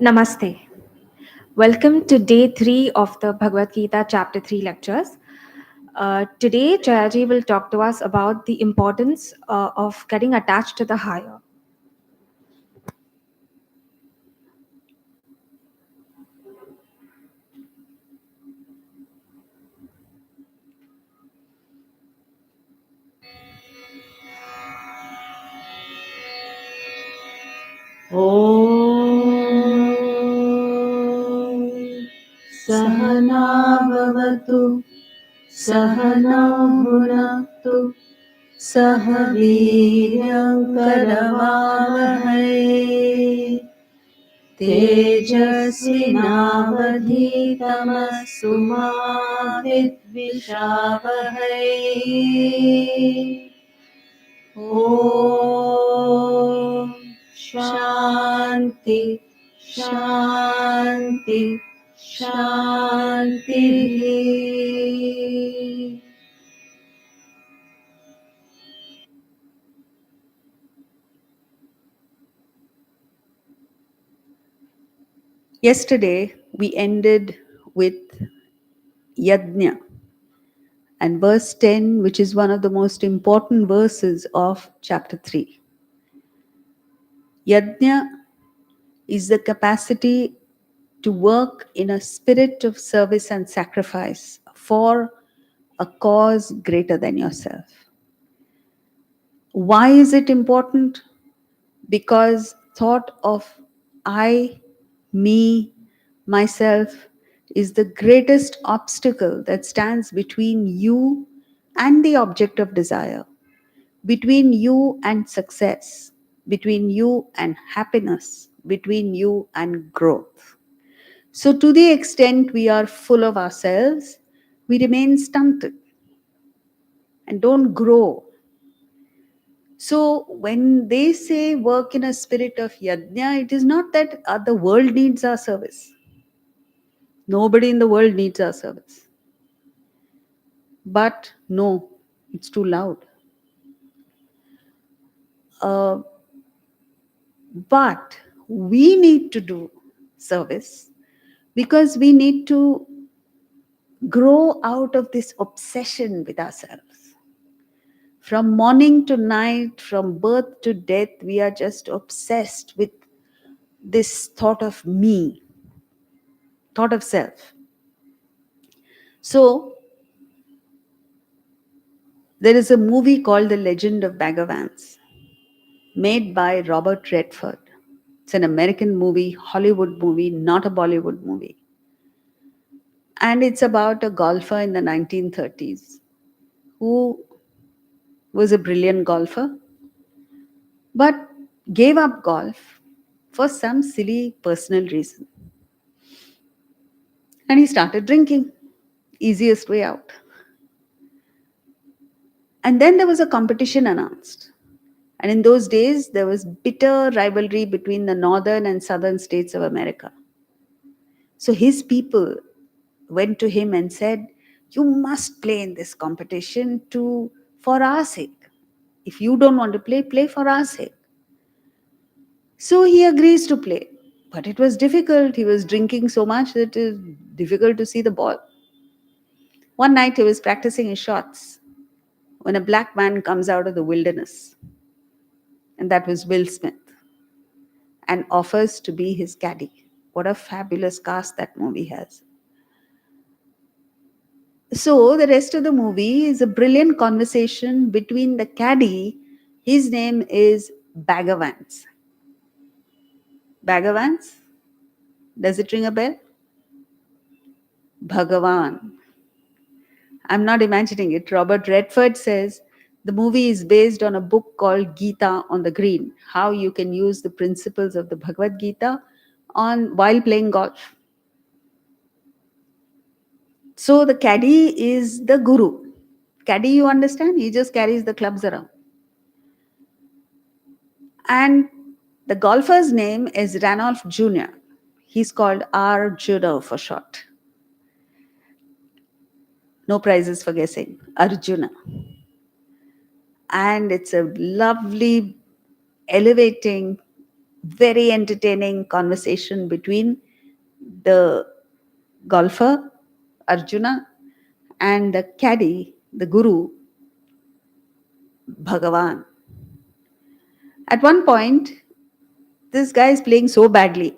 Namaste. Welcome to day 3 of the Bhagavad Gita Chapter 3 lectures. Today, Jayaji will talk to us about the importance of getting attached to the higher. सहना भवतु सहनौ भुनक्तु सह वीर्यं करवावहै तेजस्विनावधीतमस्तु मा विद्विषावहै ॐ शान्ति शान्ति शान्तिः. Yesterday, we ended with Yajna and verse 10, which is one of the most important verses of chapter 3. Yajna is the capacity to work in a spirit of service and sacrifice for a cause greater than yourself. Why is it important? Because thought of I, me, myself is the greatest obstacle that stands between you and the object of desire, between you and success, between you and happiness, between you and growth. So, to the extent we are full of ourselves, we remain stunted and don't grow. So, when they say work in a spirit of yajna, it is not that the world needs our service. Nobody in the world needs our service. But no, it's too loud. Uh, but we need to do service because we need to grow out of this obsession with ourselves. From morning to night, from birth to death, we are just obsessed with this thought of me, thought of self. So, there is a movie called The Legend of Bhagavans, made by Robert Redford. It's an American movie, Hollywood movie, not a Bollywood movie. And it's about a golfer in the 1930s who was a brilliant golfer but gave up golf for some silly personal reason. And he started drinking. Easiest way out. And then there was a competition announced. And in those days, there was bitter rivalry between the northern and southern states of America. So his people went to him and said, "You must play in this competition for our sake. If you don't want to play, play for our sake." So he agrees to play. But it was difficult. He was drinking so much that it was difficult to see the ball. One night he was practicing his shots when a black man comes out of the wilderness, and that was Will Smith, and offers to be his caddy. What a fabulous cast that movie has. So the rest of the movie is a brilliant conversation between the caddy. His name is Bhagavans. Bhagavans? Does it ring a bell? Bhagavan. I'm not imagining it. Robert Redford says the movie is based on a book called Gita on the Green, how you can use the principles of the Bhagavad Gita while playing golf. So the caddy is the guru. Caddy, you understand? He just carries the clubs around. And the golfer's name is Ranulph Jr. He's called Arjuna for short. No prizes for guessing. Arjuna. And it's a lovely, elevating very entertaining conversation between the golfer, Arjuna, and the caddy, the guru, Bhagavan. At one point, this guy is playing so badly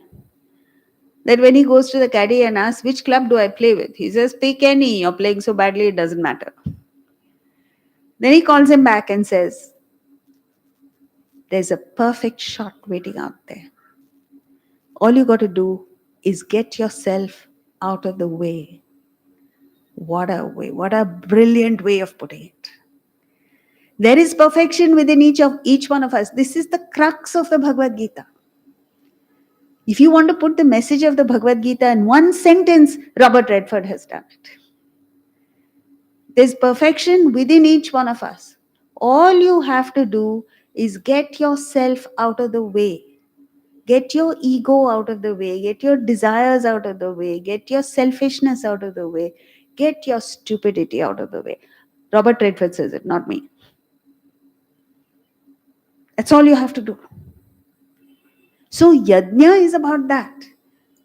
that when he goes to the caddy and asks, "Which club do I play with?" He says, "Pick any, you're playing so badly, it doesn't matter." Then he calls him back and says, "There's a perfect shot waiting out there. All you got to do is get yourself out of the way." What a way, what a brilliant way of putting it. There is perfection within each one of us. This is the crux of the Bhagavad Gita. If you want to put the message of the Bhagavad Gita in one sentence, Robert Redford has done it. There's perfection within each one of us. All you have to do is get yourself out of the way. Get your ego out of the way. Get your desires out of the way. Get your selfishness out of the way. Get your stupidity out of the way. Robert Redford says it, not me. That's all you have to do. So, yajna is about that.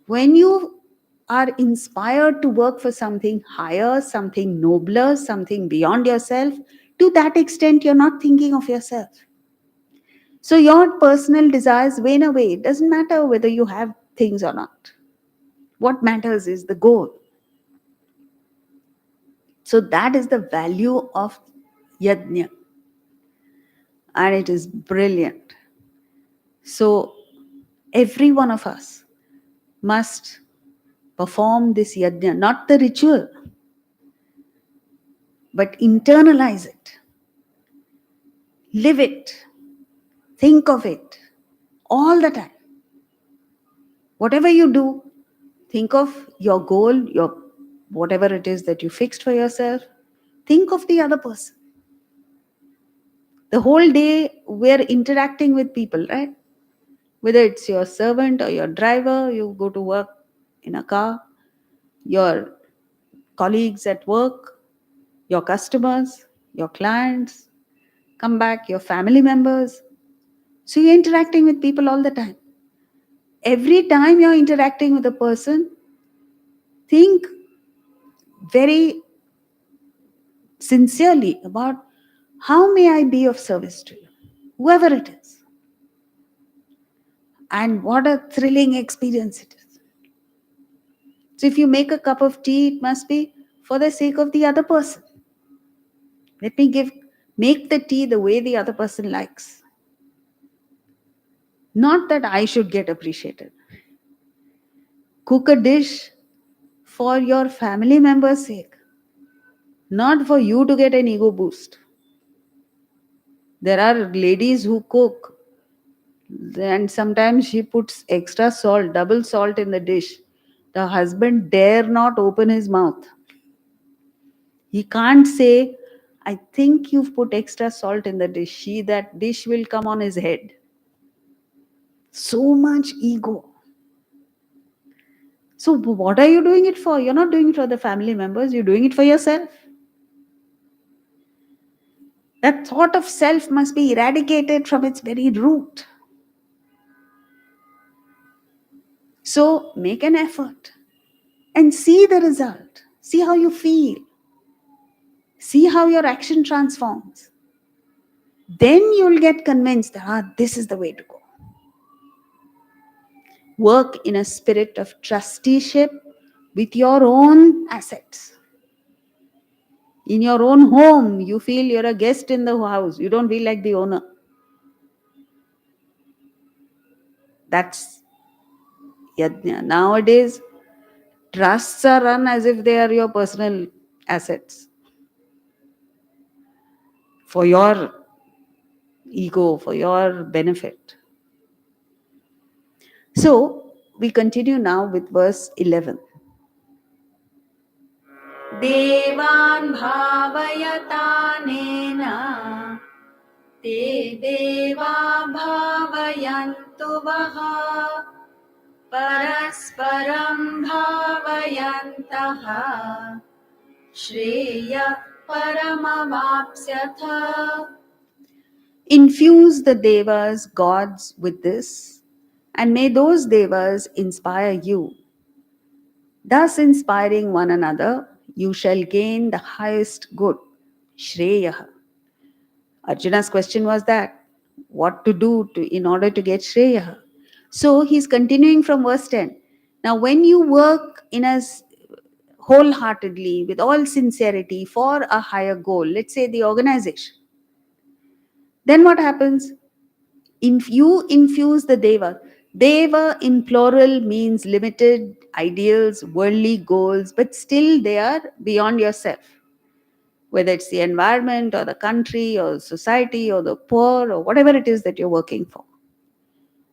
When you are inspired to work for something higher, something nobler, something beyond yourself, to that extent, you're not thinking of yourself. So, your personal desires wane away. It doesn't matter whether you have things or not. What matters is the goal. So, that is the value of yajna. And it is brilliant. So, every one of us must perform this yajna, not the ritual, but internalize it, live it, think of it all the time. Whatever you do, think of your goal, your whatever it is that you fixed for yourself. Think of the other person. The whole day we're interacting with people, right? Whether it's your servant or your driver, you go to work in a car, your colleagues at work, your customers, your clients, come back, your family members. So you're interacting with people all the time. Every time you're interacting with a person, think very sincerely about how may I be of service to you, whoever it is. And what a thrilling experience it is. So if you make a cup of tea, it must be for the sake of the other person. Let me make the tea the way the other person likes. Not that I should get appreciated. Cook a dish for your family member's sake, not for you to get an ego boost. There are ladies who cook and sometimes she puts extra salt, double salt in the dish. The husband dare not open his mouth. He can't say, "I think you've put extra salt in the dish." That dish will come on his head. So much ego. So what are you doing it for? You're not doing it for the family members, you're doing it for yourself. That thought of self must be eradicated from its very root. So make an effort and see the result. See how you feel. See how your action transforms. Then you'll get convinced that this is the way to go. Work in a spirit of trusteeship with your own assets. In your own home, you feel you're a guest in the house. You don't feel like the owner. That's yajna. Nowadays, trusts are run as if they are your personal assets for your ego, for your benefit. So, we continue now with verse 11. देवान् भावयतानेन ते देवा भावयन्तु वः परस्परं भावयन्तः श्रेयः परमवाप्स्यथ. Infuse the devas, gods, with this. And may those devas inspire you. Thus inspiring one another, you shall gain the highest good, Shreya. Arjuna's question was that what to do in order to get Shreya. So he's continuing from verse 10. Now, when you work wholeheartedly, with all sincerity for a higher goal, let's say the organization, then what happens? You infuse the deva. Deva in plural means limited ideals, worldly goals, but still they are beyond yourself. Whether it's the environment or the country or society or the poor or whatever it is that you're working for.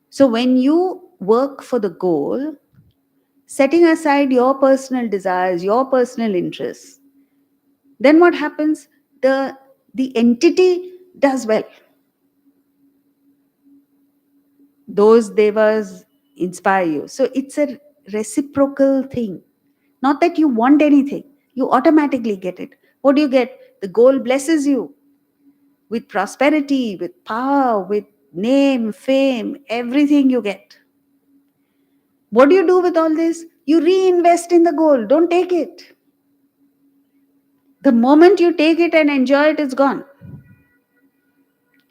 So when you work for the goal, setting aside your personal desires, your personal interests, then what happens? The entity does well. Those devas inspire you. So it's a reciprocal thing. Not that you want anything, you automatically get it. What do you get? The goal blesses you with prosperity, with power, with name, fame, everything you get. What do you do with all this? You reinvest in the goal. Don't take it. The moment you take it and enjoy it, it's gone.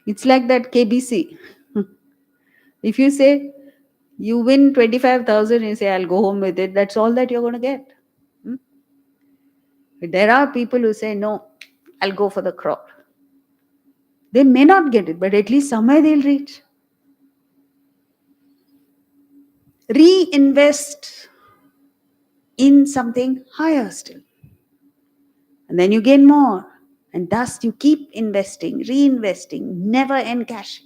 It's like that KBC. If you say you win 25,000, you say, I'll go home with it, that's all that you're going to get. Hmm? There are people who say, no, I'll go for the crop. They may not get it, but at least somewhere they'll reach. Reinvest in something higher still. And then you gain more. And thus you keep investing, reinvesting, never end cashing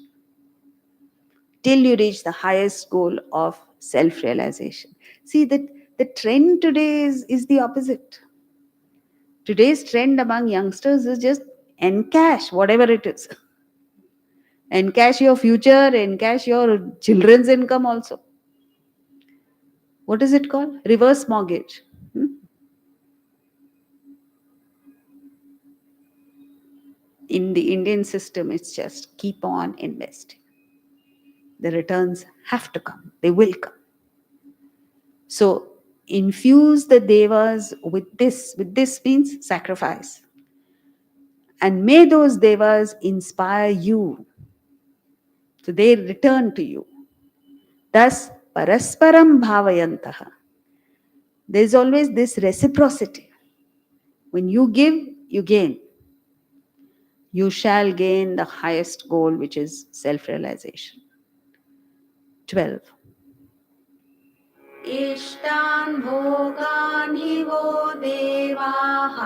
till you reach the highest goal of self-realization. See, that the trend today is the opposite. Today's trend among youngsters is just encash whatever it is. Encash your future, encash your children's income also. What is it called? Reverse mortgage. Hmm? In the Indian system, it's just keep on investing. The returns have to come, they will come. So infuse the devas with this. With this means sacrifice. And may those devas inspire you. So they return to you. Thus, parasparam bhavayantaha. There is always this reciprocity. When you give, you gain. You shall gain the highest goal, which is self-realization. 12. इष्टान् भोगान् हि वो देवाः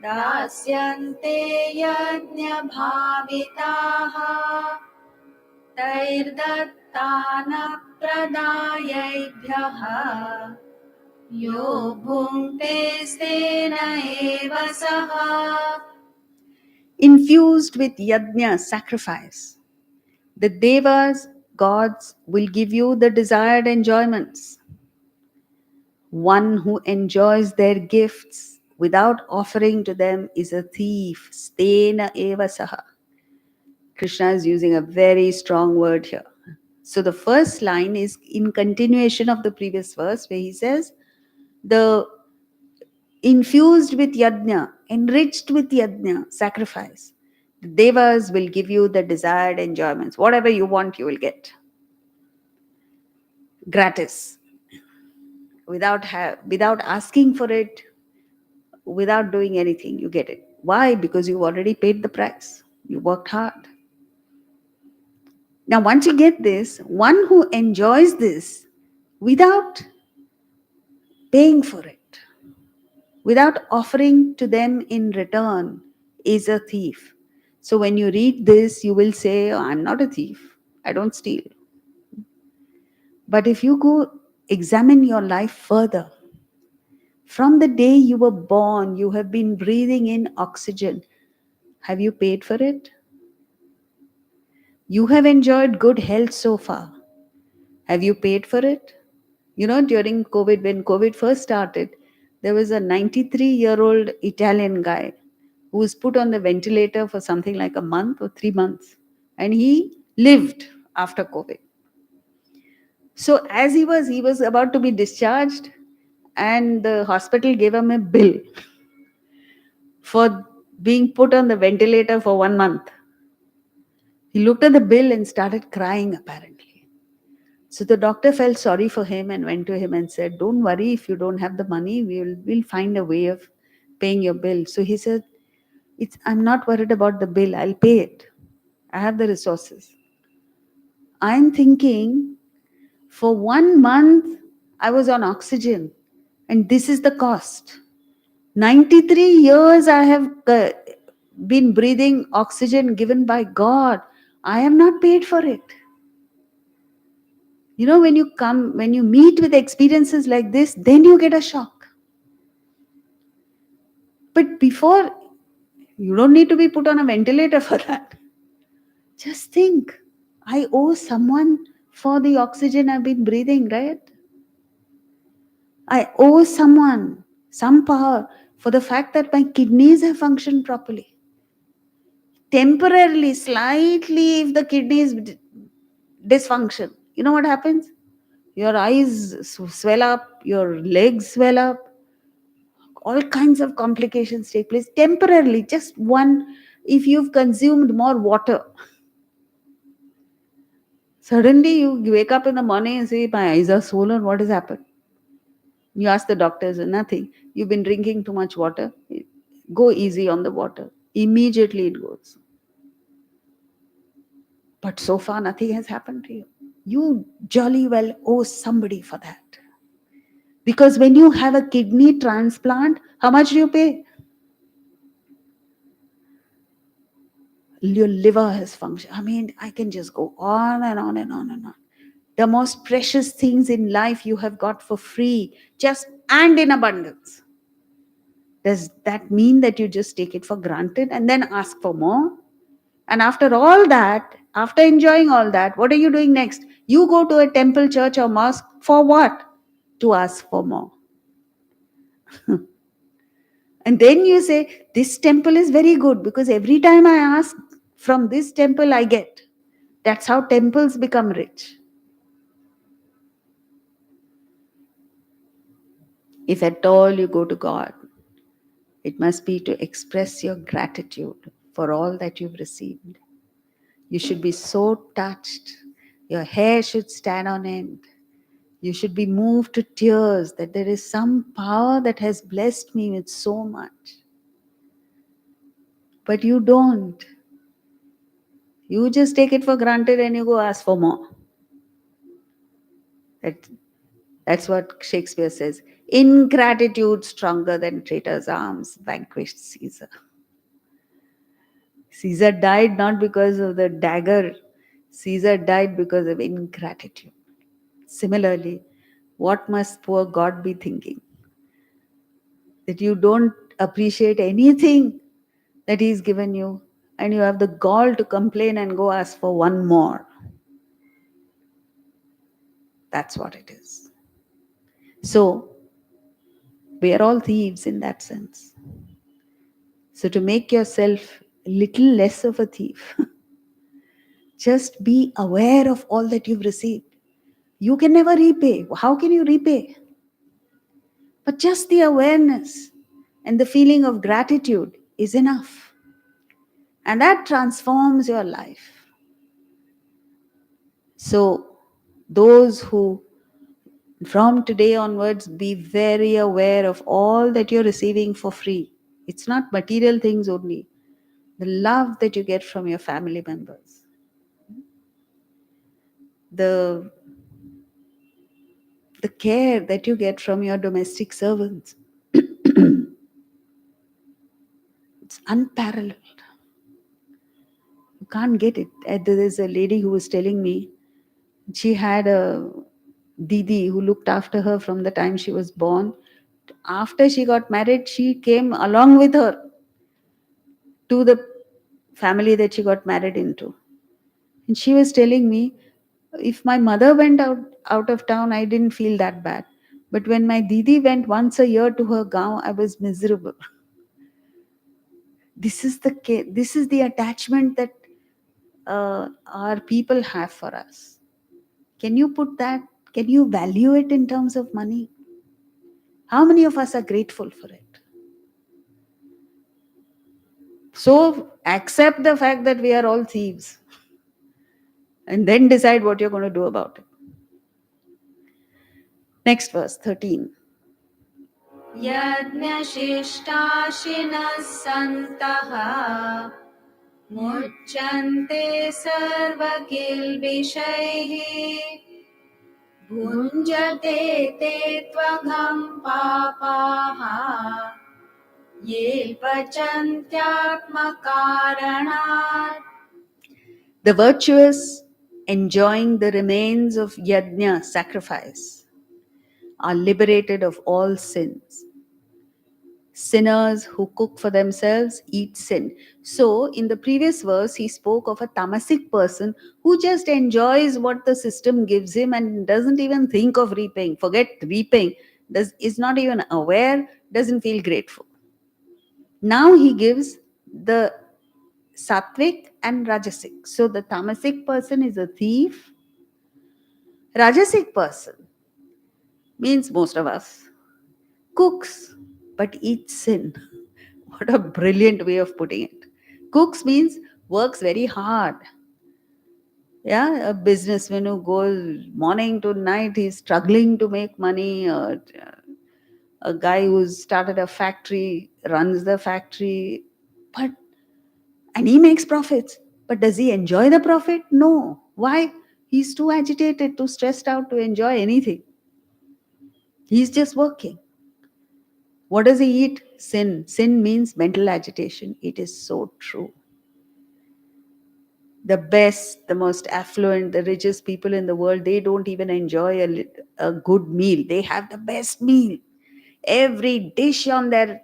दास्यन्ते यज्ञभाविताः तैर्दत्तानप्रदायैभ्यः यो भुङ्क्ते स्तेन एव सः. Infused with yajna, sacrifice, the devas, gods, will give you the desired enjoyments. One who enjoys their gifts without offering to them is a thief. Stena eva saha. Krishna is using a very strong word here. So the first line is in continuation of the previous verse where he says, the infused with yajna, enriched with yajna, sacrifice. The devas will give you the desired enjoyments. Whatever you want, you will get. Gratis. Without asking for it, without doing anything, you get it. Why? Because you've already paid the price. You worked hard. Now, once you get this, one who enjoys this without paying for it, without offering to them in return, is a thief. So when you read this, you will say, oh, I'm not a thief. I don't steal. But if you go examine your life further, from the day you were born, you have been breathing in oxygen. Have you paid for it? You have enjoyed good health so far. Have you paid for it? You know, during COVID, when COVID first started, there was a 93-year-old Italian guy who was put on the ventilator for something like a month or 3 months. And he lived after COVID. So as he was about to be discharged, and the hospital gave him a bill for being put on the ventilator for 1 month. He looked at the bill and started crying, apparently. So the doctor felt sorry for him and went to him and said, "Don't worry, if you don't have the money, we'll find a way of paying your bill." So he said, "I'm not worried about the bill, I'll pay it. I have the resources." I'm thinking, for 1 month, I was on oxygen, and this is the cost. 93 years I have been breathing oxygen given by God. I am not paid for it. When you meet with experiences like this, then you get a shock. But before, you don't need to be put on a ventilator for that. Just think, I owe someone for the oxygen I've been breathing, right? I owe someone some power for the fact that my kidneys have functioned properly. Temporarily, slightly, if the kidneys dysfunction, you know what happens? Your eyes swell up, your legs swell up, all kinds of complications take place temporarily. Just one, if you've consumed more water, suddenly you wake up in the morning and say, "My eyes are swollen, what has happened?" You ask the doctors, "Nothing. You've been drinking too much water. Go easy on the water." Immediately it goes. But so far, nothing has happened to you. You jolly well owe somebody for that. Because when you have a kidney transplant, how much do you pay? Your liver has functioned. I mean, I can just go on and on and on and on. The most precious things in life you have got for free, just and in abundance. Does that mean that you just take it for granted and then ask for more? And after all that, after enjoying all that, what are you doing next? You go to a temple, church, or mosque for what? To ask for more. And then you say, "This temple is very good because every time I ask from this temple, I get." That's how temples become rich. If at all you go to God, it must be to express your gratitude for all that you've received. You should be so touched. Your hair should stand on end. You should be moved to tears that there is some power that has blessed me with so much. But you don't. You just take it for granted and you go ask for more. That's what Shakespeare says. "Ingratitude stronger than traitor's arms vanquished Caesar." Caesar died not because of the dagger. Caesar died because of ingratitude. Similarly, what must poor God be thinking? That you don't appreciate anything that He's given you, and you have the gall to complain and go ask for one more. That's what it is. So, we are all thieves in that sense. So, to make yourself a little less of a thief, just be aware of all that you've received. You can never repay. How can you repay? But just the awareness and the feeling of gratitude is enough. And that transforms your life. So, those who from today onwards be very aware of all that you're receiving for free. It's not material things only. The love that you get from your family members, the care that you get from your domestic servants. It's unparalleled. You can't get it. There's a lady who was telling me she had a Didi who looked after her from the time she was born. After she got married, she came along with her to the family that she got married into. And she was telling me, if my mother went out of town, I didn't feel that bad. But when my Didi went once a year to her gaon, I was miserable. This is the attachment that our people have for us. Can you put that? Can you value it in terms of money? How many of us are grateful for it? So accept the fact that we are all thieves and then decide what you're going to do about it. Next verse, 13. यज्ञशिष्टाशिनः सन्तः मुच्यन्ते सर्वकिल्बिषैः भुञ्जते ते त्वघं पापाः ये पचन्त्यात्मकारणात्. The virtuous, enjoying the remains of yajna, sacrifice, are liberated of all sins. Sinners who cook for themselves eat sin. So, in the previous verse, he spoke of a tamasic person who just enjoys what the system gives him and doesn't even think of repaying. Forget repaying, is not even aware, doesn't feel grateful. Now he gives the sattvic and rajasic. So, the tamasic person is a thief. Rajasic person means most of us cooks but eats sin. What a brilliant way of putting it. Cooks means works very hard. Yeah, a businessman who goes morning to night, he's struggling to make money. A guy who's started a factory, runs the factory, but and he makes profits. But does he enjoy the profit? No. Why? He's too agitated, too stressed out to enjoy anything. He's just working. What does he eat? Sin. Sin means mental agitation. It is so true. The best, the most affluent, the richest people in the world, they don't even enjoy a good meal. They have the best meal. Every dish on their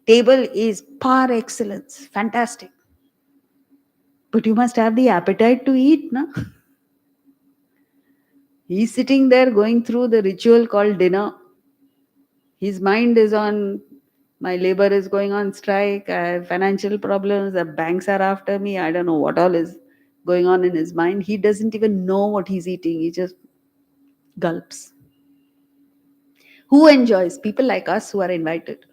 table is par excellence. Fantastic. But you must have the appetite to eat, no? He's sitting there going through the ritual called dinner. His mind is on, my labor is going on strike, I have financial problems, the banks are after me, I don't know what all is going on in his mind. He doesn't even know what he's eating, he just gulps. Who enjoys? People like us who are invited.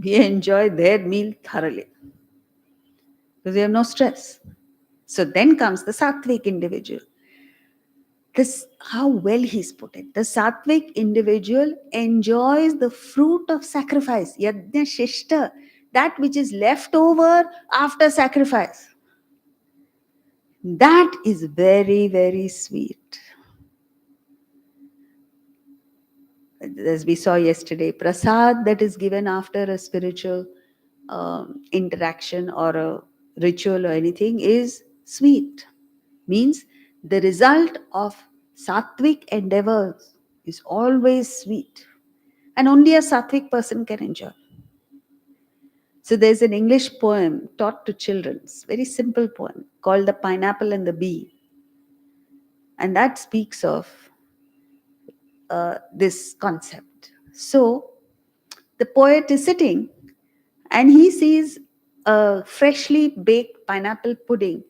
We enjoy their meal thoroughly because we have no stress. So then comes the sattvic individual. This, how well he's put it. The sattvic individual enjoys the fruit of sacrifice, yajna shishta, that which is left over after sacrifice. That is very, very sweet. As we saw yesterday, prasad that is given after a spiritual interaction or a ritual or anything is sweet. Means the result of sattvic endeavors is always sweet. And only a sattvic person can enjoy. So there's an English poem taught to children, very simple poem called The Pineapple and the Bee. And that speaks of this concept. So the poet is sitting and he sees a freshly baked pineapple pudding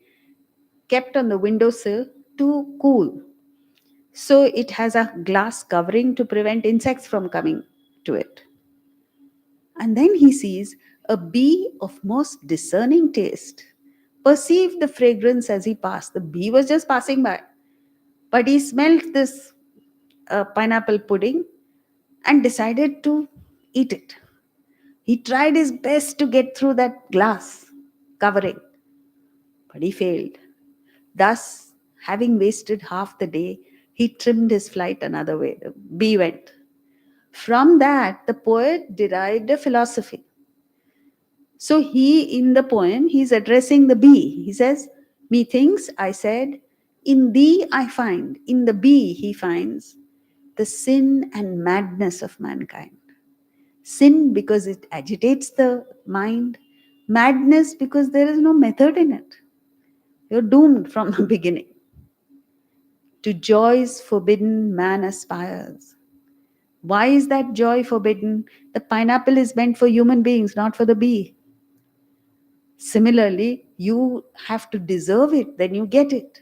kept on the windowsill to cool. So it has a glass covering to prevent insects from coming to it. And then he sees a bee of most discerning taste perceived the fragrance as he passed. The bee was just passing by, but he smelled this pineapple pudding and decided to eat it. He tried his best to get through that glass covering, but he failed. Thus, having wasted half the day, he trimmed his flight another way. The bee went. From that, the poet derived a philosophy. So in the poem, he's addressing the bee. He says, methinks I said, in thee I find, in the bee he finds the sin and madness of mankind. Sin because it agitates the mind, madness because there is no method in it. You're doomed from the beginning. To joys forbidden man aspires. Why is that joy forbidden? The pineapple is meant for human beings, not for the bee. Similarly, you have to deserve it, then you get it.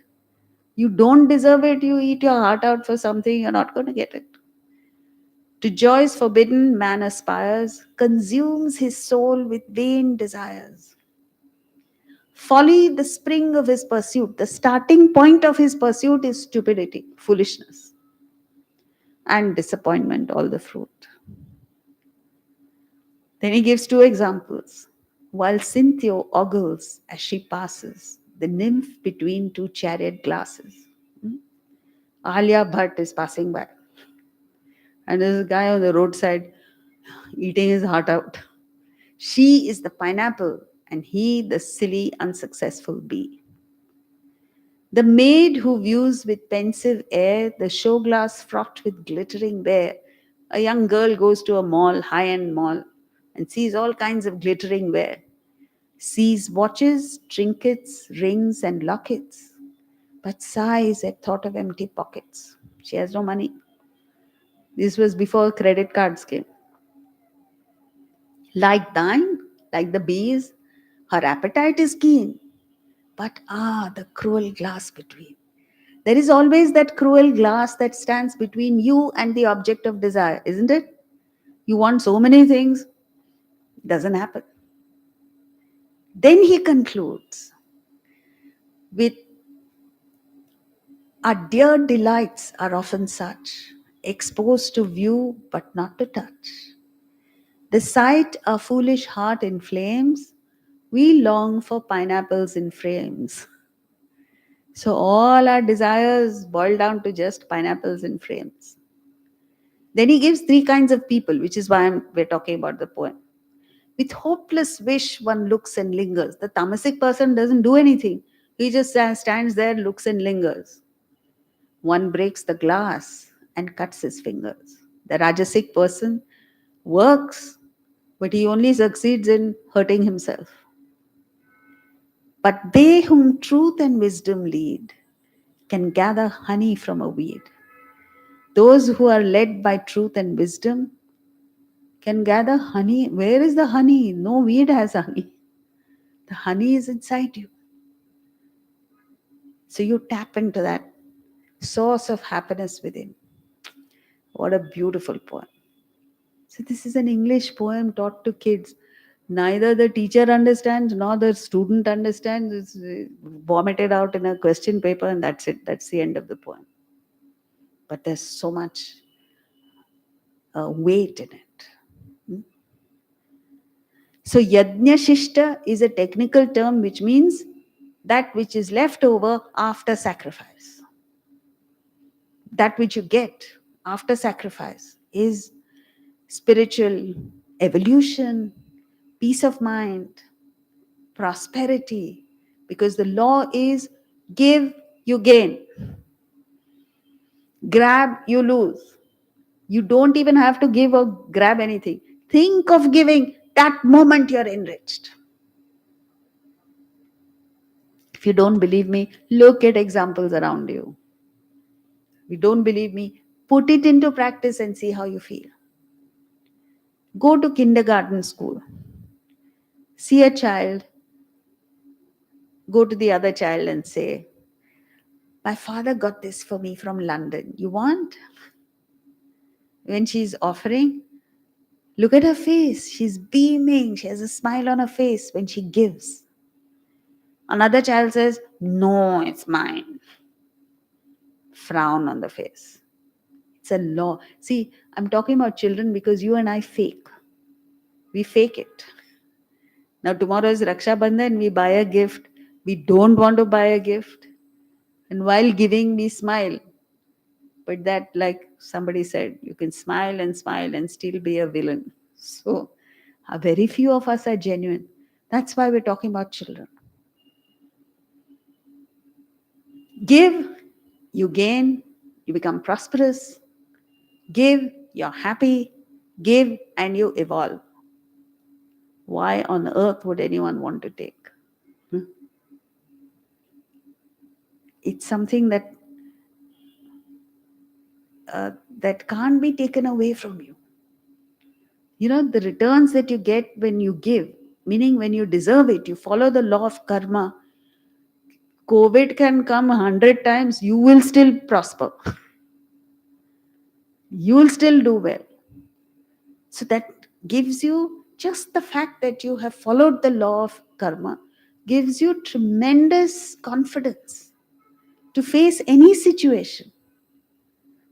You don't deserve it, you eat your heart out for something, you're not going to get it. To joys forbidden, man aspires, consumes his soul with vain desires. Folly, the spring of his pursuit, the starting point of his pursuit is stupidity, foolishness, and disappointment, all the fruit. Then he gives two examples. While Cynthia ogles as she passes, the nymph between two chariot glasses. Alia Bhatt is passing by, and there's a guy on the roadside eating his heart out. She is the pineapple, and he the silly, unsuccessful bee. The maid who views with pensive air the show glass fraught with glittering ware. A young girl goes to a mall, high-end mall, and sees all kinds of glittering ware. Sees watches, trinkets, rings, and lockets, but sighs at thought of empty pockets. She has no money. This was before credit cards came. Like thine, like the bees, her appetite is keen, but the cruel glass between. There is always that cruel glass that stands between you and the object of desire, isn't it? You want so many things, doesn't happen. Then he concludes with our dear delights are often such, exposed to view but not to touch. The sight our foolish heart inflames, we long for pineapples in frames. So all our desires boil down to just pineapples in frames. Then he gives three kinds of people, which is why we're talking about the poem. With hopeless wish, one looks and lingers. The tamasic person doesn't do anything. He just stands there, looks and lingers. One breaks the glass and cuts his fingers. The rajasic person works, but he only succeeds in hurting himself. But they whom truth and wisdom lead can gather honey from a weed. Those who are led by truth and wisdom can gather honey. Where is the honey? No weed has honey. The honey is inside you. So you tap into that source of happiness within. What a beautiful poem. So this is an English poem taught to kids. Neither the teacher understands nor the student understands. It's vomited out in a question paper and that's it. That's the end of the poem. But there's so much weight in it. So yajna shishta is a technical term which means that which is left over after sacrifice. That which you get after sacrifice is spiritual evolution, peace of mind, prosperity, because the law is give, you gain. Grab, you lose. You don't even have to give or grab anything. Think of giving, that moment you're enriched. If you don't believe me, look at examples around you. If you don't believe me, put it into practice and see how you feel. Go to kindergarten school. See a child, go to the other child and say, my father got this for me from London. You want? When she's offering, look at her face. She's beaming. She has a smile on her face when she gives. Another child says, no, it's mine. Frown on the face. It's a law. See, I'm talking about children because you and I fake. We fake it. Now, tomorrow is Raksha Bandhan. We buy a gift. We don't want to buy a gift. And while giving, we smile. But that, like somebody said, you can smile and still be a villain. So, very few of us are genuine. That's why we're talking about children. Give, you gain, you become prosperous. Give, you're happy. Give, and you evolve. Why on earth would anyone want to take? It's something that that can't be taken away from you. You know, the returns that you get when you give, meaning when you deserve it, you follow the law of karma, COVID can come 100 times, you will still prosper. You will still do well. So that gives you, just the fact that you have followed the law of karma gives you tremendous confidence to face any situation.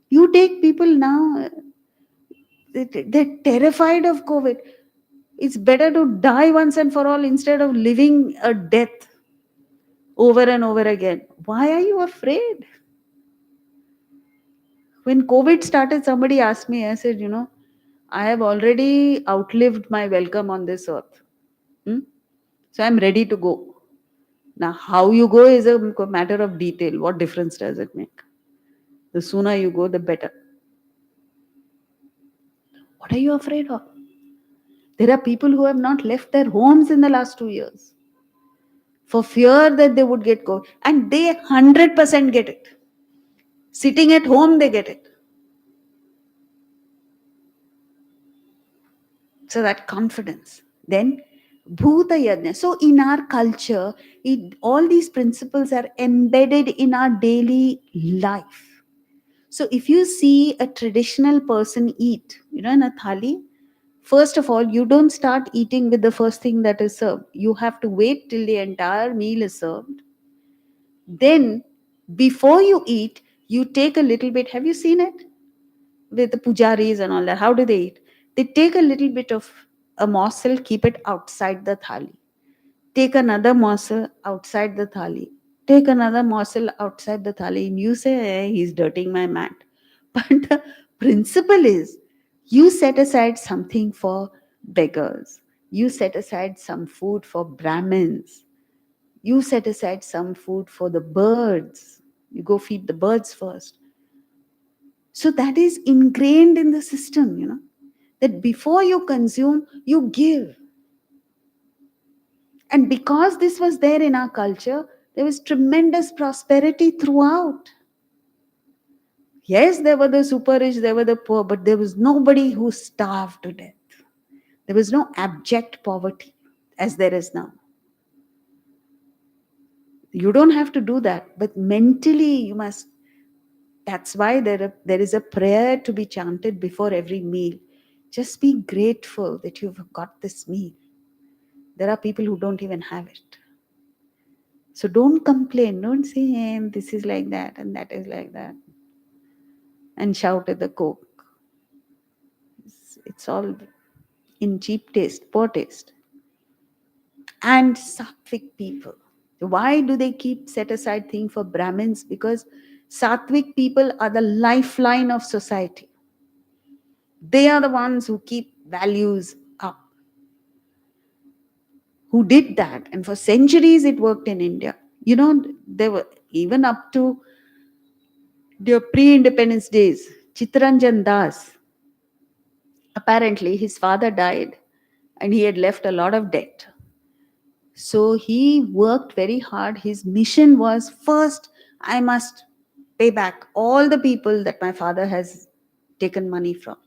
You take people now, they're terrified of COVID. It's better to die once and for all instead of living a death over and over again. Why are you afraid? When COVID started, somebody asked me, I said, I have already outlived my welcome on this earth. So I'm ready to go. Now, how you go is a matter of detail. What difference does it make? The sooner you go, the better. What are you afraid of? There are people who have not left their homes in the last 2 years for fear that they would get COVID. And they 100% get it. Sitting at home, they get it. So that confidence. Then, Bhuta Yajna. So in our culture, all these principles are embedded in our daily life. So if you see a traditional person eat, in a thali, first of all, you don't start eating with the first thing that is served. You have to wait till the entire meal is served. Then, before you eat, you take a little bit. Have you seen it? With the pujaris and all that. How do they eat? They take a little bit of a morsel, keep it outside the thali. Take another morsel outside the thali. Take another morsel outside the thali. And you say, he's dirtying my mat. But the principle is, you set aside something for beggars. You set aside some food for Brahmins. You set aside some food for the birds. You go feed the birds first. So that is ingrained in the system, that before you consume, you give. And because this was there in our culture, there was tremendous prosperity throughout. Yes, there were the super rich, there were the poor, but there was nobody who starved to death. There was no abject poverty as there is now. You don't have to do that, but mentally you must. That's why there is a prayer to be chanted before every meal. Just be grateful that you've got this meal. There are people who don't even have it. So don't complain. Don't say, this is like that and that is like that. And shout at the cook. It's all in cheap taste, poor taste. And sattvic people. Why do they keep set aside thing for Brahmins? Because sattvic people are the lifeline of society. They are the ones who keep values up. Who did that? And for centuries it worked in India. They were even up to their pre-independence days. Chittaranjan Das, apparently his father died and he had left a lot of debt. So he worked very hard. His mission was, first, I must pay back all the people that my father has taken money from.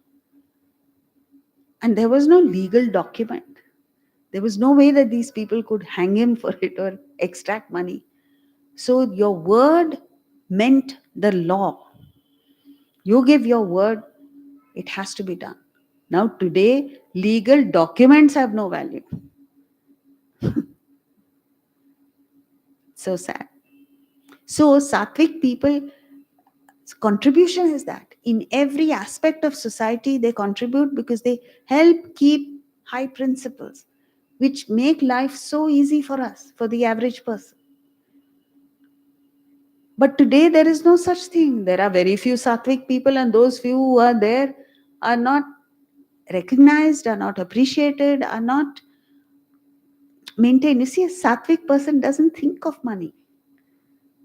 And there was no legal document. There was no way that these people could hang him for it or extract money. So your word meant the law. You give your word, it has to be done. Now today, legal documents have no value. So sad. So Sattvic people, contribution is that in every aspect of society they contribute because they help keep high principles which make life so easy for us, for the average person. But today there is no such thing. There are very few Sattvic people, and those few who are there are not recognized, are not appreciated, are not maintained. You see, a Sattvic person doesn't think of money.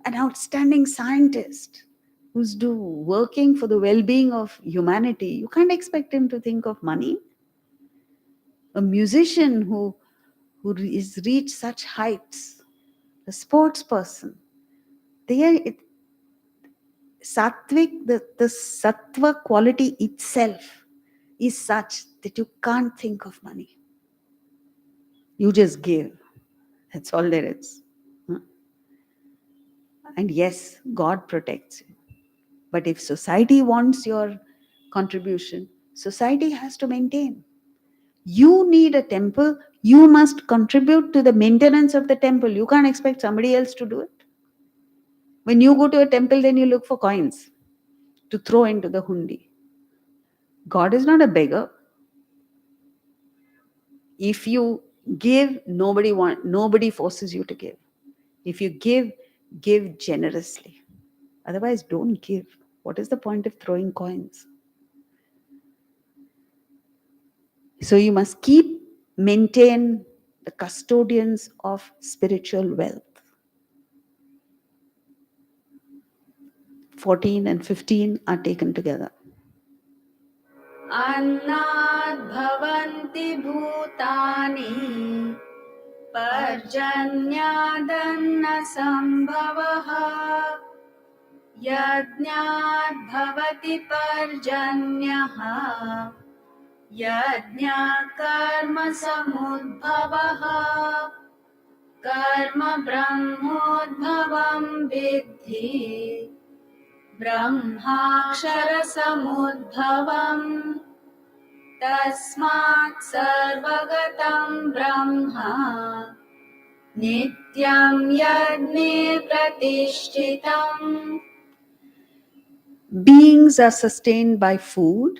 An outstanding scientist who's working for the well-being of humanity, you can't expect him to think of money. A musician who is reached such heights, a sports person, they are sattvic, the sattva quality itself is such that you can't think of money. You just give. That's all there is. And yes, God protects you. But if society wants your contribution, society has to maintain. You need a temple, you must contribute to the maintenance of the temple. You can't expect somebody else to do it. When you go to a temple, then you look for coins to throw into the hundi. God is not a beggar. If you give, nobody forces you to give. If you give generously. Otherwise, don't give. What is the point of throwing coins? So you must maintain the custodians of spiritual wealth. 14 and 15 are taken together. अन्नाद् भवन्ति भूतानि पर्जन्यादन्नसम्भवः यज्ञाद् भवति पर्जन्यः यज्ञात् कर्मसमुद्भवः कर्म ब्रह्मोद्भवं विद्धि ब्रह्माक्षरसमुद्भवम् तस्मात् सर्वगतं ब्रह्म नित्यं यज्ञे प्रतिष्ठितम्. Beings are sustained by food.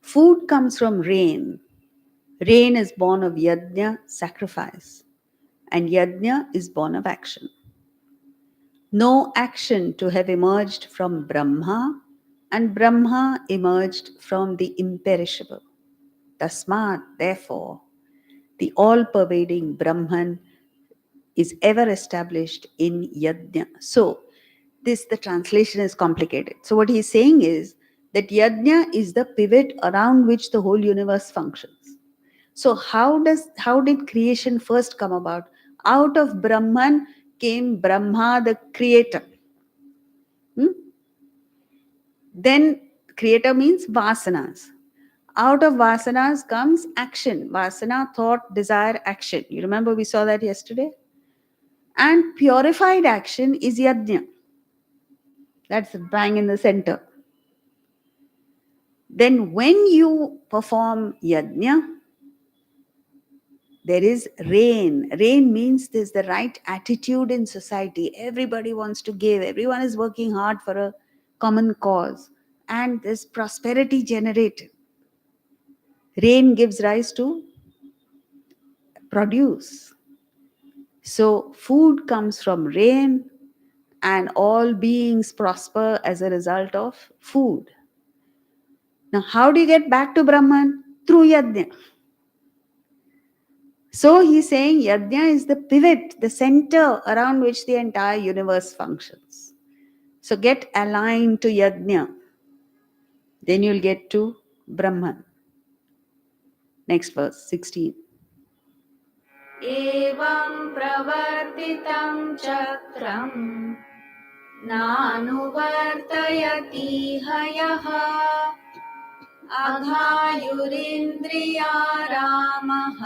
Food comes from rain. Rain is born of yajna, sacrifice. And yajna is born of action. No action to have emerged from Brahma, and Brahma emerged from the imperishable. Tasmat, therefore, the all-pervading Brahman is ever established in yajna. So, the translation is complicated. So, what he's saying is that yajna is the pivot around which the whole universe functions. So, how did creation first come about? Out of Brahman came Brahma, the creator. Then creator means vasanas. Out of vasanas comes action. Vasana, thought, desire, action. You remember we saw that yesterday? And purified action is yajna. That's bang in the center. Then when you perform yajna, there is rain. Rain means there's the right attitude in society. Everybody wants to give. Everyone is working hard for a common cause. And there's prosperity generated. Rain gives rise to produce. So food comes from rain, and all beings prosper as a result of food. Now, how do you get back to Brahman? Through yajna. So he's saying yajna is the pivot, the center around which the entire universe functions. So get aligned to yajna. Then you'll get to Brahman. Next verse, 16. एवं प्रवर्तितं चक्रम् नानुवर्तयति हयः अघायुरिन्द्रिया रामः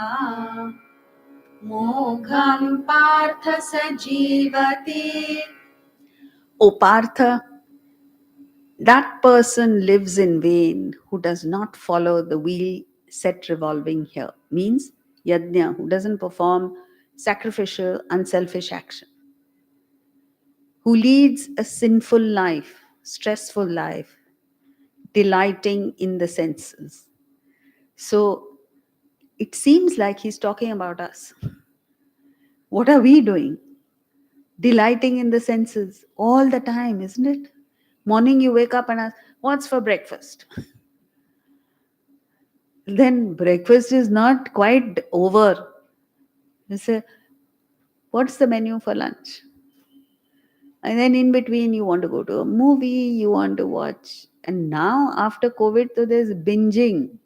मोघं पार्थ स जीवति. O Partha, that person lives in vain who does not follow the wheel set revolving here. Means yajna, who doesn't perform sacrificial, unselfish action. Who leads a sinful life, stressful life, delighting in the senses. So it seems like he's talking about us. What are we doing? Delighting in the senses all the time, isn't it? Morning you wake up and ask, what's for breakfast? Then breakfast is not quite over. You say, what's the menu for lunch? And then in between you want to go to a movie, you want to watch. And now after COVID, so there's binging,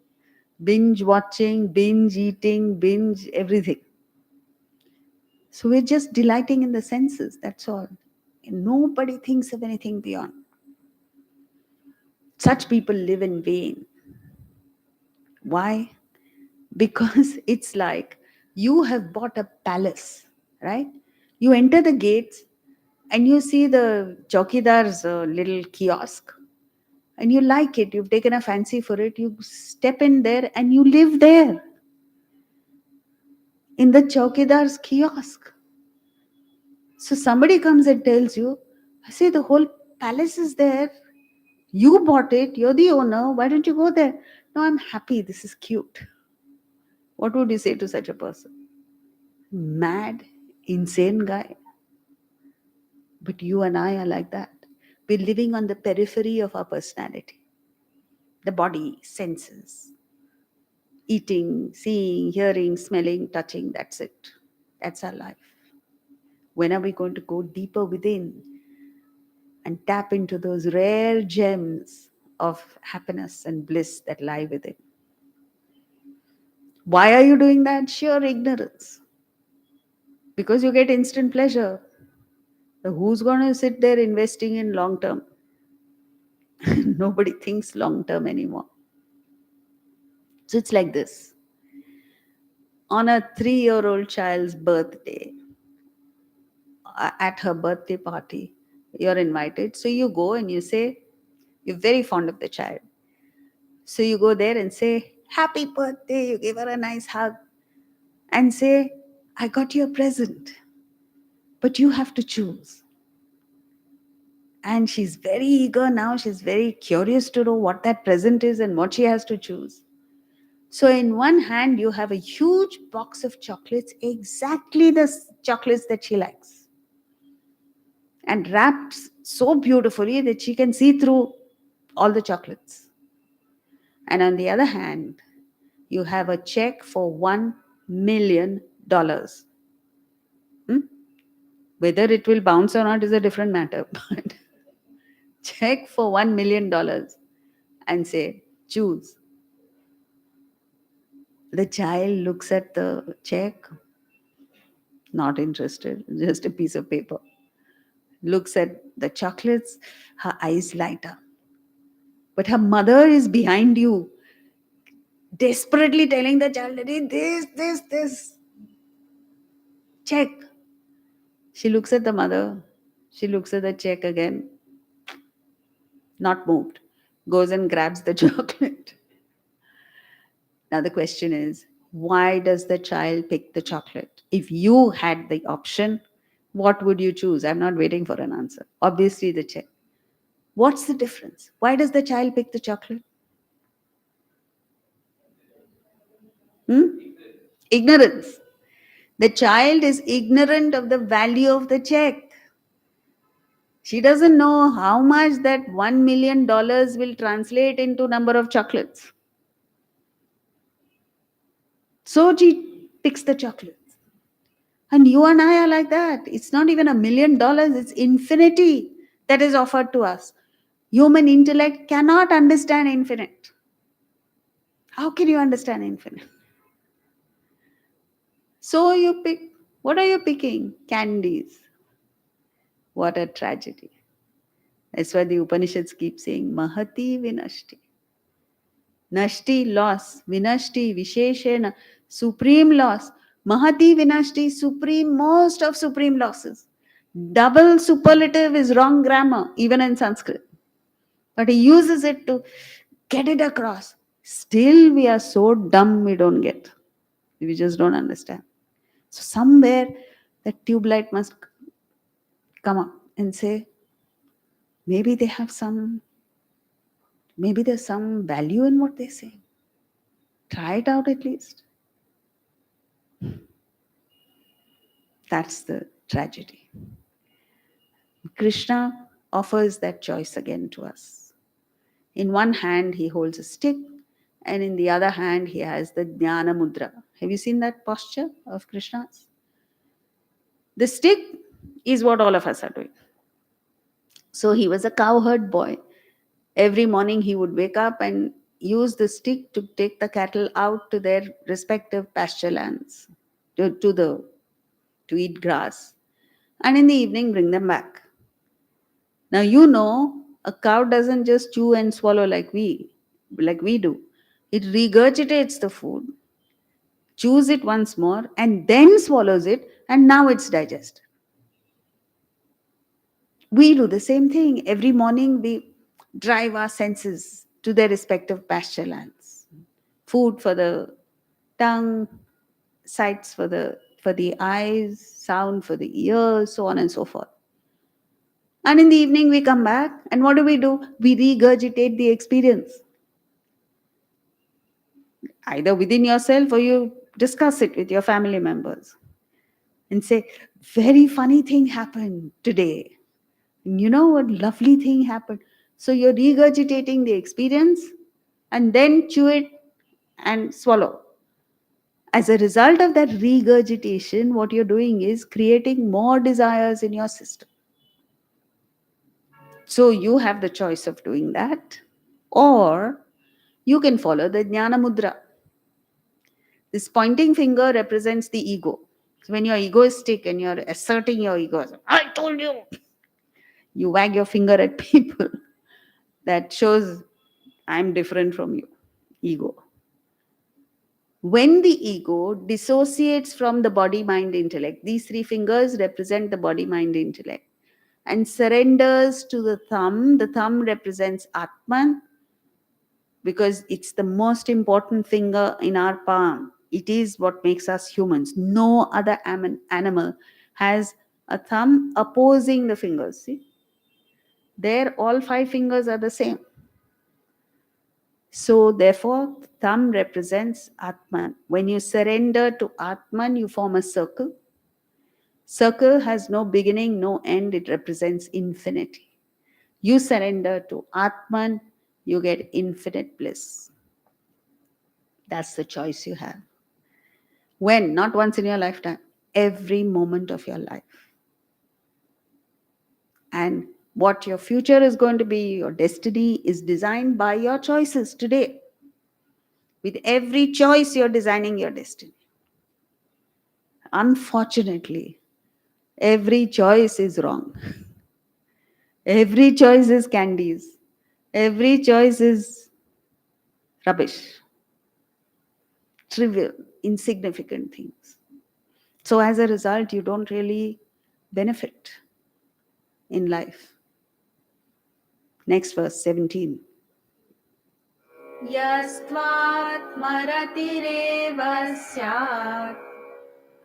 binge watching, binge eating, binge everything. So we're just delighting in the senses, that's all. And nobody thinks of anything beyond. Such people live in vain. Why? Because it's like you have bought a palace, right? You enter the gates and you see the chowkidar's little kiosk, and you like it, you've taken a fancy for it, you step in there and you live there in the chowkidar's kiosk. So somebody comes and tells you, I say the whole palace is there. You bought it, you're the owner, why don't you go there? No, I'm happy, this is cute. What would you say to such a person? Mad, insane guy. But you and I are like that. We're living on the periphery of our personality. The body, senses, eating, seeing, hearing, smelling, touching, that's it. That's our life. When are we going to go deeper within and tap into those rare gems of happiness and bliss that lie within? Why are you doing that? Sheer ignorance. Because you get instant pleasure. So who's going to sit there investing in long term? Nobody thinks long term anymore. So it's like this. On a 3-year-old child's birthday, at her birthday party, you're invited. So you go and you say, you're very fond of the child. So you go there and say, Happy birthday. You give her a nice hug and say, I got you a present, but you have to choose. And she's very eager now. She's very curious to know what that present is and what she has to choose. So, in one hand, you have a huge box of chocolates, exactly the chocolates that she likes, and wrapped so beautifully that she can see through all the chocolates. And on the other hand, you have a check for $1 million. Hmm? Whether it will bounce or not is a different matter, but check for $1 million and say, choose. The child looks at the check, not interested, just a piece of paper. Looks at the chocolates, her eyes light up. But her mother is behind you, desperately telling the child, this, check. She looks at the mother, she looks at the check again, not moved, goes and grabs the chocolate. Now the question is, why does the child pick the chocolate? If you had the option, what would you choose? I'm not waiting for an answer. Obviously, the check. What's the difference? Why does the child pick the chocolate? Hmm? Ignorance. The child is ignorant of the value of the check. She doesn't know how much that $1 million will translate into number of chocolates. So she picks the chocolates. And you and I are like that. It's not even $1 million, it's infinity that is offered to us. Human intellect cannot understand infinite. How can you understand infinite? So you pick, what are you picking? Candies. What a tragedy. That's why the Upanishads keep saying, Mahati Vinashti. Nashti, loss. Vinashti, Visheshena, supreme loss. Mahati Vinashti, supreme, most of supreme losses. Double superlative is wrong grammar, even in Sanskrit. But he uses it to get it across. Still, we are so dumb we don't get. We just don't understand. So, somewhere, the tube light must come up and say, maybe they have some, maybe there's some value in what they say. Try it out at least. That's the tragedy. Krishna offers that choice again to us. In one hand, he holds a stick, and in the other hand, he has the Jnana Mudra. Have you seen that posture of Krishna's? The stick is what all of us are doing. So he was a cowherd boy. Every morning he would wake up and use the stick to take the cattle out to their respective pasture lands, to eat grass, and in the evening bring them back. Now you know a cow doesn't just chew and swallow like we do. It regurgitates the food, chews it once more, and then swallows it, and now it's digested. We do the same thing. Every morning we drive our senses to their respective pasture lands. Food for the tongue, sights for the eyes, sound for the ears, so on and so forth. And in the evening we come back, and what do? We regurgitate the experience, either within yourself or you discuss it with your family members and say, very funny thing happened today. You know what lovely thing happened? So you're regurgitating the experience and then chew it and swallow. As a result of that regurgitation, what you're doing is creating more desires in your system. So you have the choice of doing that, or you can follow the Jnana Mudra. This pointing finger represents the ego. So when you're egoistic and you're asserting your ego, I told you, you wag your finger at people. That shows I'm different from you. Ego. When the ego dissociates from the body, mind, intellect, these three fingers represent the body, mind, intellect, and surrenders to the thumb represents Atman, because it's the most important finger in our palm. It is what makes us humans. No other animal has a thumb opposing the fingers. See? There, all five fingers are the same. So, therefore, thumb represents Atman. When you surrender to Atman, you form a circle. Circle has no beginning, no end. It represents infinity. You surrender to Atman, you get infinite bliss. That's the choice you have. When? Not once in your lifetime. Every moment of your life. And what your future is going to be, your destiny, is designed by your choices today. With every choice, you're designing your destiny. Unfortunately, every choice is wrong. Every choice is candies. Every choice is rubbish, trivial, insignificant things. So, as a result, you don't really benefit in life. Next verse, 17. यस्त्वात्मरतिरेव स्यात्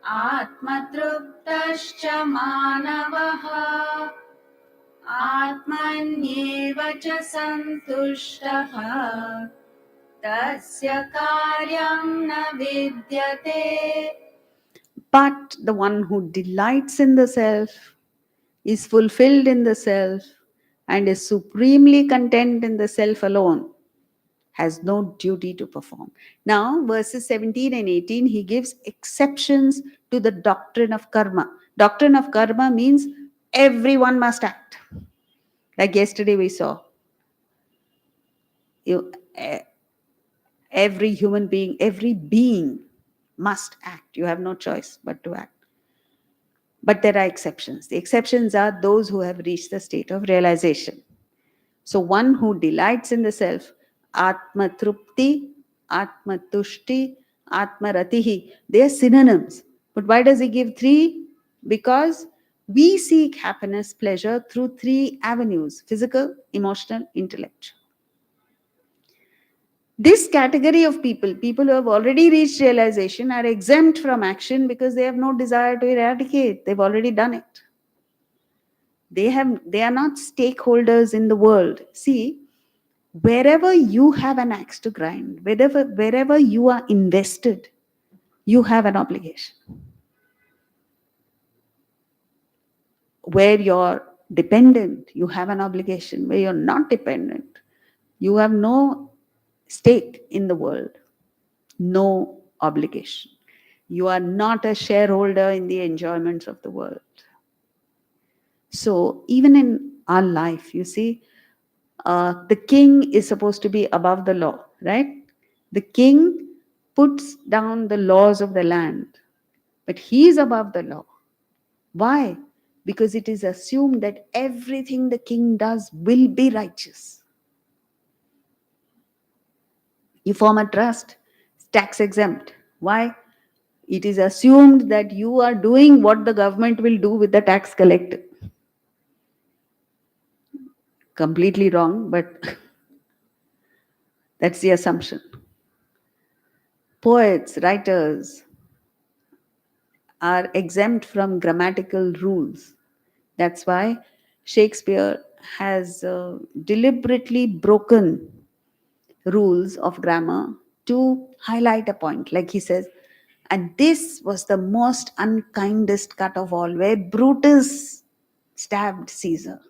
आत्मतृप्तश्च मानवः आत्मन्येव च सन्तुष्टः तस्य कार्यं न विद्यते. But the one who delights in the self, is fulfilled in the self, and is supremely content in the self alone, has no duty to perform. Now, verses 17 and 18, he gives exceptions to the doctrine of karma. Doctrine of karma means everyone must act. Like yesterday we saw. Every human being, every being must act. You have no choice but to act. But there are exceptions. The exceptions are those who have reached the state of realization. So one who delights in the self, Atma Trupti, Atma Tushti, Atma Ratihi, they are synonyms. But why does he give three? Because we seek happiness, pleasure through three avenues: physical, emotional, intellectual. This category of people who have already reached realization, are exempt from action because they have no desire to eradicate. They've already done it. They are not stakeholders in the world. See, wherever you have an axe to grind, wherever you are invested, you have an obligation. Where you're dependent, you have an obligation. Where you're not dependent, you have no stake in the world, no obligation. You are not a shareholder in the enjoyments of the world. So, even in our life, you see, the king is supposed to be above the law, right? The king puts down the laws of the land, but he is above the law. Why? Because it is assumed that everything the king does will be righteous. You form a trust, tax exempt. Why? It is assumed that you are doing what the government will do with the tax collected. Completely wrong, but that's the assumption. Poets, writers are exempt from grammatical rules. That's why Shakespeare has deliberately broken rules of grammar to highlight a point. Like he says, and this was the most unkindest cut of all, where Brutus stabbed Caesar.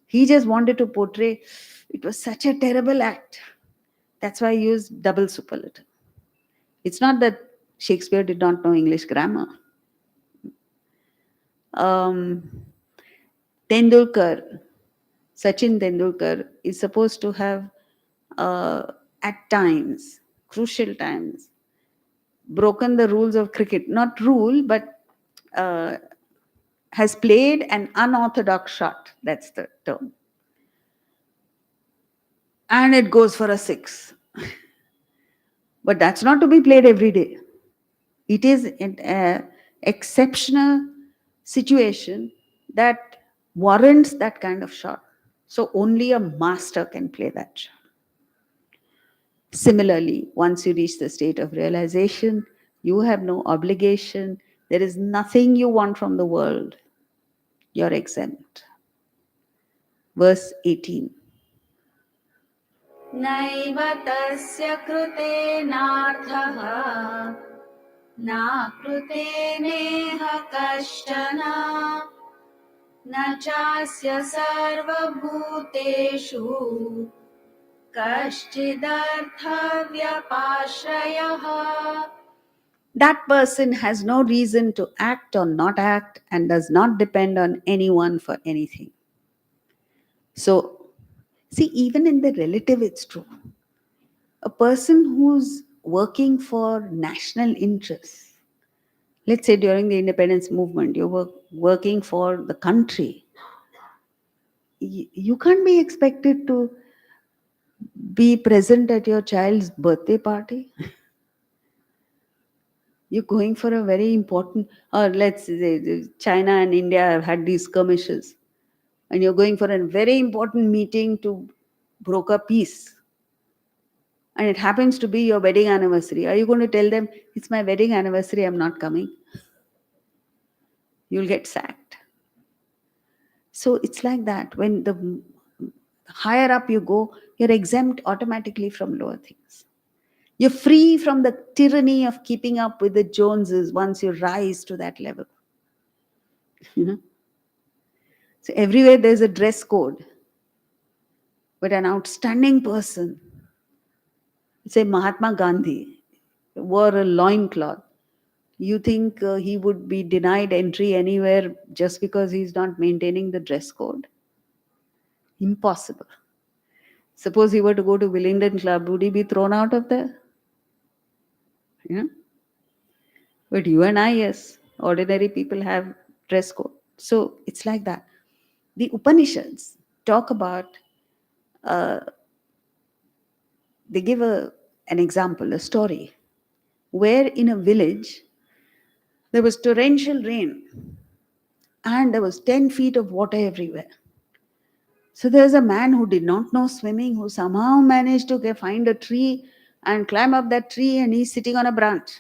He just wanted to portray it was such a terrible act. That's why I used double superlative. It's not that Shakespeare did not know English grammar. Um, Tendulkar, Sachin Tendulkar, is supposed to have, at times, crucial times, broken the rules of cricket. Not rule, but uh, has played an unorthodox shot. That's the term. And it goes for a six. But that's not to be played every day. It is an exceptional situation that warrants that kind of shot. So only a master can play that shot. Similarly, once you reach the state of realization, you have no obligation. There is nothing you want from the world. You're exempt. Verse 18. नैव तस्य कृतेनार्थः नाकृते नेह कश्चन न चास्य सर्वभूतेषु कश्चिदर्थव्यपाश्रयः. That person has no reason to act or not act and does not depend on anyone for anything. So, see, even in the relative, it's true. A person who's working for national interests, let's say during the independence movement, you were working for the country, you can't be expected to be present at your child's birthday party. You're going for a very important, or let's say China and India have had these skirmishes, and you're going for a very important meeting to broker peace, and it happens to be your wedding anniversary. Are you going to tell them, it's my wedding anniversary, I'm not coming? You'll get sacked. So it's like that. When the higher up you go, you're exempt automatically from lower things. You're free from the tyranny of keeping up with the Joneses once you rise to that level. You know? So everywhere there's a dress code. But an outstanding person, say Mahatma Gandhi, wore a loincloth. You think he would be denied entry anywhere just because he's not maintaining the dress code? Impossible. Suppose he were to go to Willingdon Club, would he be thrown out of there? You know? But you and I, yes, ordinary people have dress code. So it's like that. The Upanishads talk about, they give an example, a story, where in a village there was torrential rain and there was 10 feet of water everywhere. So there's a man who did not know swimming, who somehow managed to find a tree and climb up that tree, and he's sitting on a branch.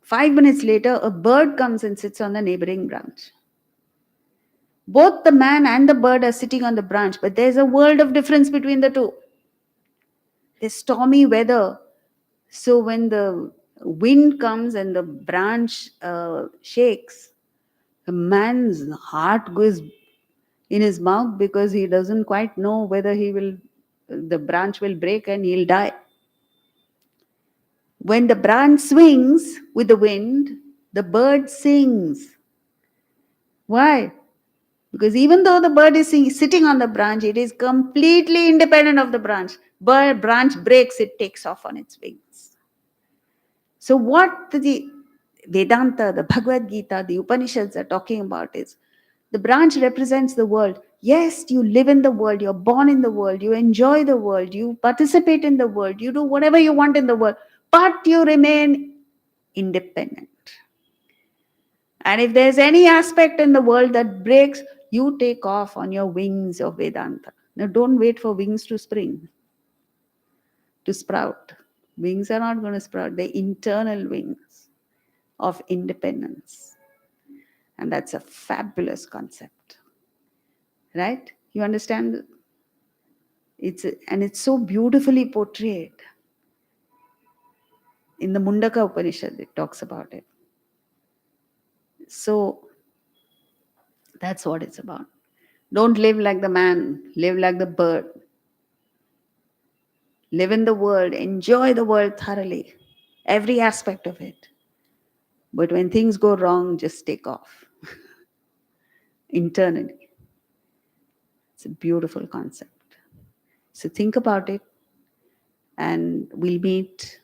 5 minutes later, a bird comes and sits on the neighboring branch. Both the man and the bird are sitting on the branch, but there's a world of difference between the two. There's stormy weather. So when the wind comes and the branch shakes, the man's heart goes in his mouth because he doesn't quite know whether the branch will break and he'll die. When the branch swings with the wind, the bird sings. Why? Because even though the bird is sitting on the branch, it is completely independent of the branch. Branch breaks, it takes off on its wings. So what the Vedanta, the Bhagavad Gita, the Upanishads are talking about is, the branch represents the world. Yes, you live in the world, you're born in the world, you enjoy the world, you participate in the world, you do whatever you want in the world, but you remain independent. And if there's any aspect in the world that breaks, You take off on your wings of Vedanta. Now, don't wait for wings to spring, to sprout. Wings are not going to sprout, they're internal wings of independence. And that's a fabulous concept. Right? You understand? And it's so beautifully portrayed. In the Mundaka Upanishad, it talks about it. So that's what it's about. Don't live like the man, live like the bird. Live in the world, enjoy the world thoroughly, every aspect of it. But when things go wrong, just take off internally. It's a beautiful concept. So think about it, and we'll meet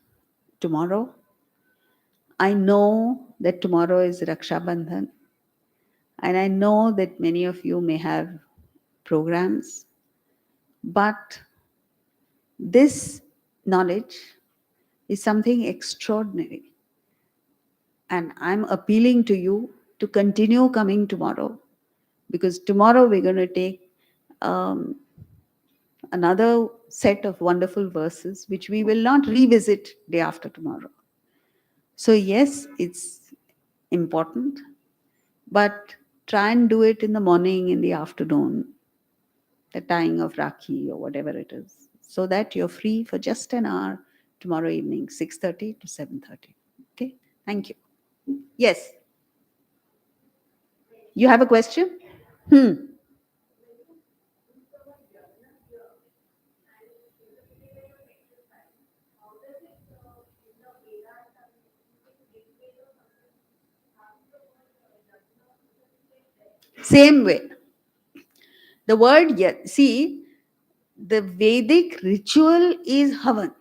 tomorrow. I know that tomorrow is Raksha Bandhan, and I know that many of you may have programs, but this knowledge is something extraordinary. And I'm appealing to you to continue coming tomorrow, because tomorrow we're going to take um, another set of wonderful verses which we will not revisit day after tomorrow. So, yes, it's important, but try and do it in the morning, in the afternoon, the tying of Rakhi or whatever it is, so that you're free for just an hour tomorrow evening, 6:30 to 7:30. Okay, thank you. Yes, you have a question? Same way. The word, see, the Vedic ritual is Havan,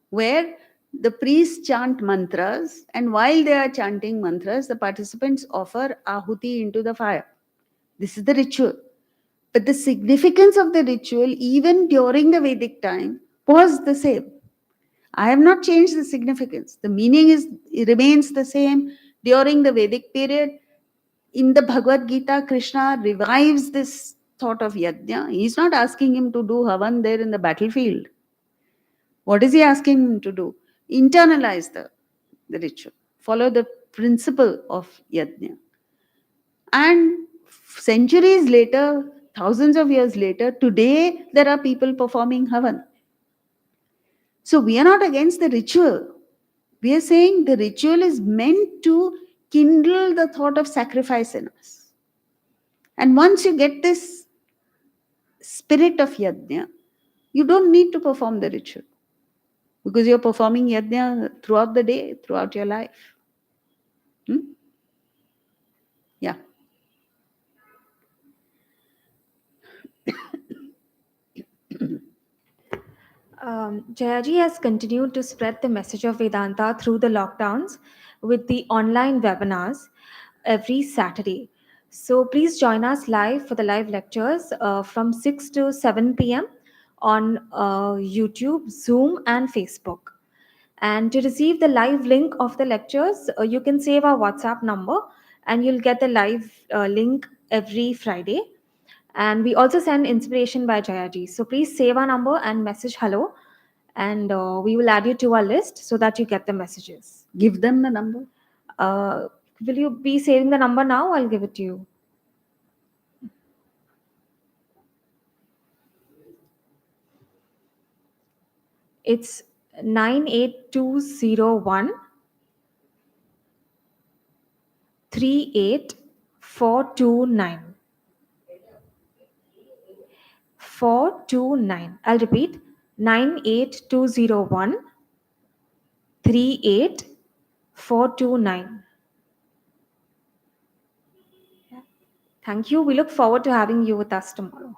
where the priests chant mantras, and while they are chanting mantras, the participants offer ahuti into the fire. This is the ritual. But the significance of the ritual, even during the Vedic time, was the same. I have not changed the significance. The meaning remains the same during the Vedic period. In the Bhagavad Gita, Krishna revives this thought of yajna. He's not asking him to do havan there in the battlefield. What is he asking him to do? Internalize the ritual. Follow the principle of yajna. And centuries later, thousands of years later, today there are people performing havan. So we are not against the ritual. We are saying the ritual is meant to kindle the thought of sacrifice in us. And once you get this spirit of yajna, you don't need to perform the ritual, because you're performing yajna throughout the day, throughout your life. Yeah. Jayaji has continued to spread the message of Vedanta through the lockdowns with the online webinars every Saturday. So please join us live for the live lectures from 6 to 7 p.m. on YouTube, Zoom, and Facebook. And to receive the live link of the lectures, you can save our WhatsApp number and you'll get the live link every Friday. And we also send inspiration by Jayaji. So please save our number and message hello, and we will add you to our list so that you get the messages. Give them the number. Will you be saving the number now? I'll give it to you. It's 98201 38429. 429. I'll repeat, 98201 38429. Thank you. We look forward to having you with us tomorrow.